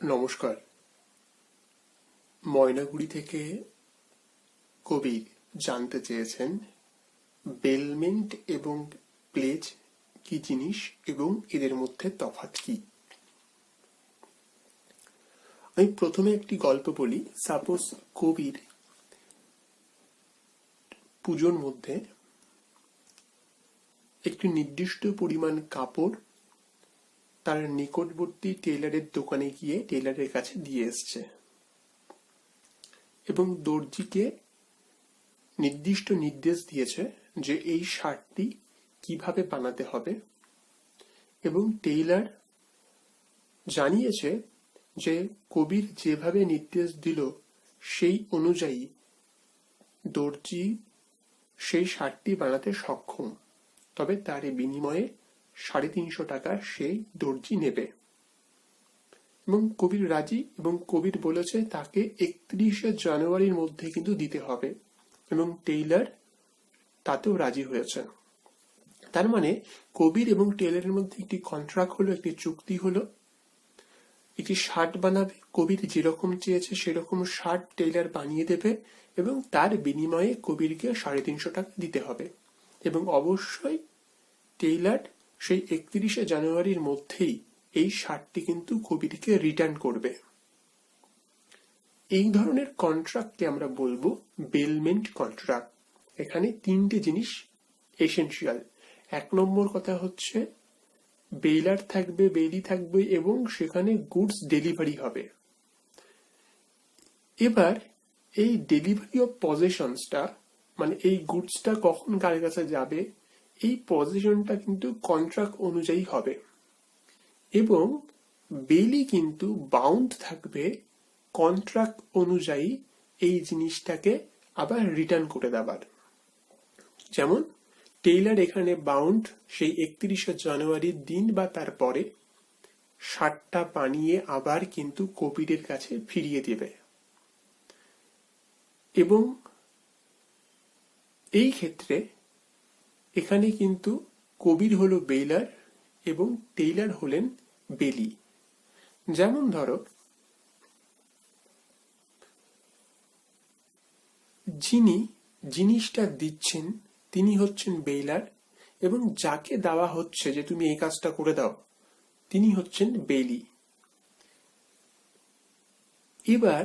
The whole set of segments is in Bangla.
নমস্কার। ময়নাগুড়ি থেকে কবির জানতে চেয়েছেন বেলমেন্ট এবং প্লেজ কি জিনিস এবং এদের মধ্যে তফাৎ কি। আমি প্রথমে একটি গল্প বলি। সাপোজ কবির পুজোর মধ্যে একটি নির্দিষ্ট পরিমাণ কাপড় তার নিকটবর্তী টেইলারের দোকানে গিয়ে টেইলারের কাছে দিয়ে এসছে এবং দর্জিকে নির্দিষ্ট নির্দেশ দিয়েছে যে এই শার্টটি কিভাবে বানাতে হবে, এবং টেইলার জানিয়েছে যে কবির যেভাবে নির্দেশ দিল সেই অনুযায়ী দর্জি সেই শার্টটি বানাতে সক্ষম, তবে তার বিনিময়ে 350 টাকা সেই দর্জি নেবে। এবং কবির রাজি, এবং কবির বলেছে তাকে 31শে জানুয়ারির মধ্যে কিন্তু দিতে হবে, এবং টেইলার তাতেও রাজি হয়েছে। তার মানে কবির এবং টেইলারের মধ্যে একটি কন্ট্রাক্ট হলো, একটি চুক্তি হলো। একটি শার্ট বানাবে, কবির যেরকম চেয়েছে সেরকম শার্ট টেইলার বানিয়ে দেবে এবং তার বিনিময়ে কবিরকে 350 টাকা দিতে হবে, এবং অবশ্যই টেইলার সেই 31শে জানুয়ারির মধ্যেই এই শার্টটি কিন্তু কবিরকে রিটার্ন করবে। এই ধরনের কন্ট্রাক্টকে আমরা বলবো বেলমেন্ট কন্ট্রাক্ট। এখানে 3টে জিনিস এসেনশিয়াল। 1 নম্বর কথা হচ্ছে বেইলার থাকবে, বেইলি থাকবে এবং সেখানে গুডস ডেলিভারি হবে। এবার এই ডেলিভারি অফ পজেশনসটা, মানে এই গুডসটা কখন কার কাছে যাবে, এই পজিশনটা কিন্তু কন্ট্রাক্ট অনুযায়ী হবে, এবং বেইলি কিন্তু বাউন্ড থাকবে কন্ট্রাক্ট অনুযায়ী এই জিনিসটাকে আবার রিটার্ন করে দেবার। যেমন টেইলার এখানে বাউন্ড সেই 31শে জানুয়ারির দিন বা তারপরে শার্টটা বানিয়ে আবার কিন্তু কবিরের কাছে ফিরিয়ে দেবে, এবং এই ক্ষেত্রে এখানে কিন্তু কবির হলো বেইলার এবং টেইলার হলেন বেলি। যেমন ধরো যিনি জিনিসটা দিচ্ছেন তিনি হচ্ছেন বেইলার, এবং যাকে দেওয়া হচ্ছে যে তুমি এই কাজটা করে দাও তিনি হচ্ছেন বেলি। এবার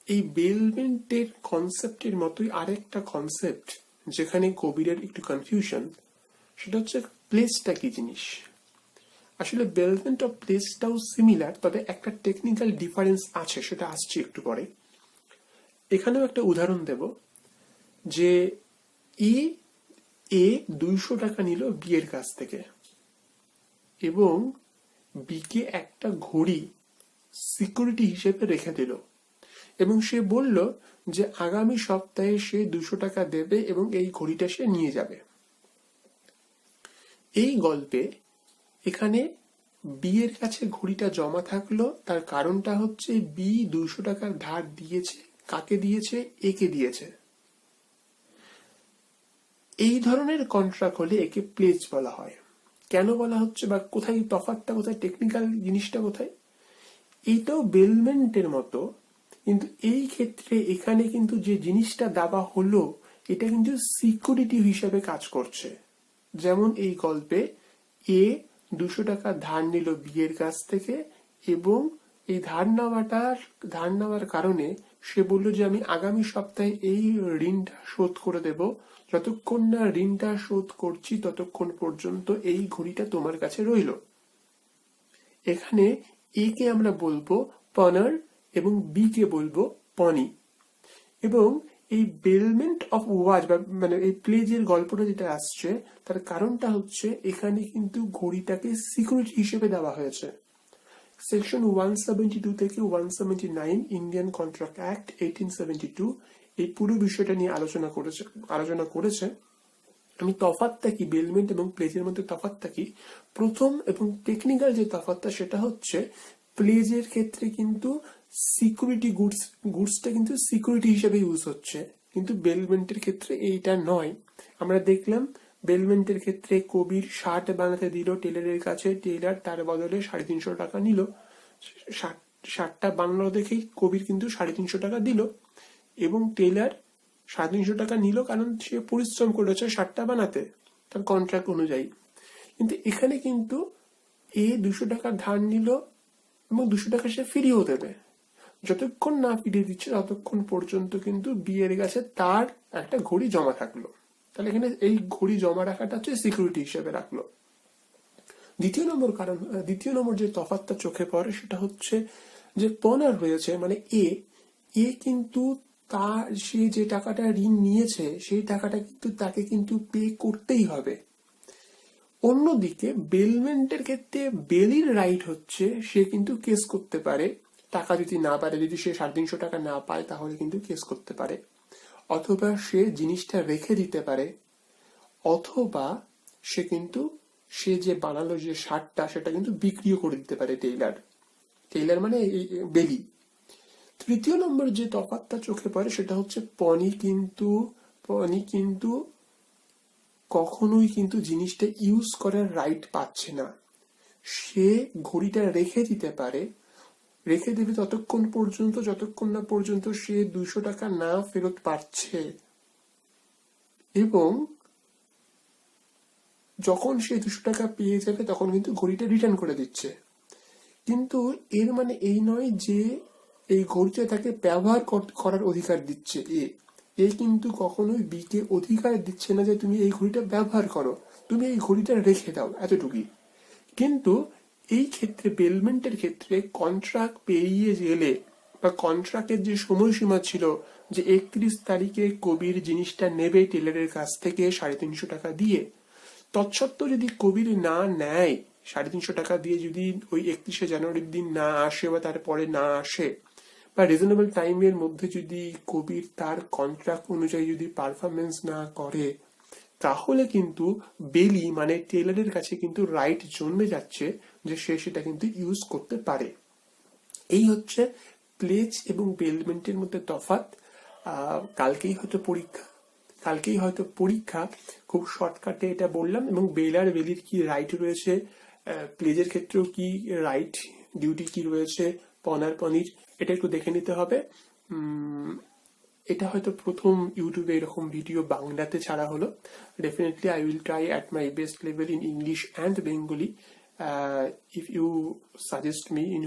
এই বেলমেন্টের কনসেপ্টের মতোই আরেকটা কনসেপ্ট যেখানে কবিরের একটু কনফিউশন, সেটা হচ্ছে প্লেসটা কি জিনিস। আসলে বেলমেন্ট অফ প্লেসটাও সিমিলার, তবে একটা টেকনিক্যাল ডিফারেন্স আছে, সেটা আসছে একটু পরে। এখানেও একটা উদাহরণ দেব যে এ 200 টাকা নিল বি এর কাছ থেকে এবং বি কে একটা ঘড়ি সিকিউরিটি হিসেবে রেখে দিল, এবং সে বলল যে আগামী সপ্তাহে সে 200 টাকা দেবে এবং এই ঘড়িটা সে নিয়ে যাবে। এই গল্পে এখানে বি এর কাছে ঘড়িটা জমা থাকলো, তার কারণটা হচ্ছে বি 200 টাকার ধার দিয়েছে। কাকে দিয়েছে? এ কে দিয়েছে। এই ধরনের কন্ট্রাক্ট হলে একে প্লেজ বলা হয়। কেন বলা হচ্ছে বা কোথায় তফাৎটা, কোথায় টেকনিক্যাল জিনিসটা কোথায়? এইটাও বেলমেন্টের মতো, কিন্তু এই ক্ষেত্রে এখানে কিন্তু যে জিনিসটা দেওয়া হলো এটা কিন্তু সিকিউরিটি হিসেবে কাজ করছে। যেমন এই গল্পে এ 200 টাকা ধার নিল বি এর কাছ থেকে, এবং এই ধার নেওয়ার কারণে সে বলল যে আমি আগামী সপ্তাহে এই ঋণটা শোধ করে দেব, যতক্ষণ না ঋণটা শোধ করছি ততক্ষণ পর্যন্ত এই ঘড়িটা তোমার কাছে রইল। এখানে এ কে আমরা বলবো পনার এবং বি কে বলবো পনি। এবং এই বেলমেন্ট অফ ওয়াচ বা মানে এই প্লেজের গল্পটা যেটা আসছে তার কারণটা হচ্ছে এখানে কিন্তু ঘড়িটাকে সিকিউরিটি হিসেবে দেওয়া হয়েছে। সেকশন 172 থেকে 179 ইন্ডিয়ান কন্ট্রাক্ট অ্যাক্ট 1872 এই পুরো বিষয়টা নিয়ে আলোচনা করেছে। আমি তফাৎটা কি, বেলমেন্ট এবং প্লেজের মধ্যে তফাৎটা কি, প্রথম এবং টেকনিক্যাল যে তফাৎটা সেটা হচ্ছে প্লেজের ক্ষেত্রে কিন্তু সিকিউরিটি গুডসটা কিন্তু সিকিউরিটি হিসেবে ইউজ হচ্ছে, কিন্তু বেলমেন্টের ক্ষেত্রে এইটা নয়। আমরা দেখলাম বেলমেন্টের ক্ষেত্রে কবির শার্ট বানাতে দিল টেইলারের কাছে, টেইলার তার বদলে 350 টাকা নিল শার্টটা বানানো দেখেই কবির কিন্তু 350 টাকা দিল, এবং টেলার 350 টাকা নিল কারণ সে পরিশ্রম করেছে শার্টটা বানাতে তার কন্ট্রাক্ট অনুযায়ী। কিন্তু এখানে কিন্তু 200 টাকা ধার নিল এবং 200 টাকা সে ফিরিয়েও দেবে। যতক্ষণ না ফিরিয়ে দিচ্ছে ততক্ষণ পর্যন্ত কিন্তু বিয়ের কাছে তার একটা ঘড়ি জমা থাকলো। তাহলে এখানে এই ঘড়ি জমা রাখাটা হচ্ছে সিকিউরিটি হিসেবে রাখলো। দ্বিতীয় নম্বর যে তফাৎটা চোখে পড়ে সেটা হচ্ছে যে পনার রয়েছে, মানে এ কিন্তু তার সে যে টাকাটা ঋণ নিয়েছে সেই টাকাটা কিন্তু তাকে কিন্তু পে করতেই হবে। অন্যদিকে বেলমেন্টের ক্ষেত্রে বেলির রাইট হচ্ছে সে কিন্তু কেস করতে পারে, টাকা যদি না পারে, যদি সে 350 টাকা না পায় তাহলে কিন্তু কেস করতে পারে, অথবা সে জিনিসটা রেখে দিতে পারে, অথবা সে যে বানালো যে শার্টটা সেটা কিন্তু বিক্রিও করে দিতে পারে টেইলার মানে বেলি। তৃতীয় নম্বর যে তফাৎটা চোখে পড়ে সেটা হচ্ছে পনি কিন্তু কখনোই কিন্তু জিনিসটা ইউজ করার রাইট পাচ্ছে না। সে ঘড়িটা রেখে দিতে পারে, রেখে দেবে ততক্ষণ পর্যন্ত যতক্ষণ না পর্যন্ত সে 200 টাকা না ফেরত পাচ্ছে, এবং যখন সে 200 টাকা পেয়ে যাবে তখন কিন্তু ঘড়িটা রিটার্ন করে দিচ্ছে। কিন্তু এর মানে এই নয় যে এই ঘড়িটা তাকে ব্যবহার করার অধিকার দিচ্ছে এ কিন্তু কখনোই বি কে অধিকার দিচ্ছে না যে তুমি এই ঘড়িটা ব্যবহার করো, তুমি এই ঘড়িটা রেখে দাও, এতটুকুই। কিন্তু এই ক্ষেত্রে বেলমেন্টের ক্ষেত্রে কন্ট্রাক্ট পেরিয়ে গেলে বা কন্ট্রাক্টের যে সময়সীমা ছিল যে 31 তারিখে কবির জিনিসটা নেবে টেলারের কাছ থেকে 350 টাকা দিয়ে, তৎসত্ত্বেও যদি কবির না নেয় 350 টাকা দিয়ে, যদি ওই 31শে জানুয়ারির দিন না আসে বা তারপরে না আসে, বা রিজনেবল টাইমের মধ্যে যদি কবির তার কন্ট্রাক্ট অনুযায়ী যদি পারফরমেন্স না করে, তাহলে কিন্তু বেলি মানে টেলারের কাছে কিন্তু রাইট জন্মে যাচ্ছে যে সে সেটা কিন্তু ইউজ করতে পারে। এই হচ্ছে প্লেজ এবং বেলমেন্টের মধ্যে তফাৎ। কালকেই হয়তো পরীক্ষা, খুব শর্টকাটে এটা বললাম, এবং বেলির কি রাইট রয়েছে, প্লেজের ক্ষেত্রেও কি রাইট ডিউটি কি রয়েছে, পনির এটা একটু দেখে নিতে হবে। এটা হয়তো প্রথম ইউটিউবে এরকম ভিডিও বাংলাতে ছাড়া হলো। Definitely I will try at my best level in English and Bengali. If you suggest me in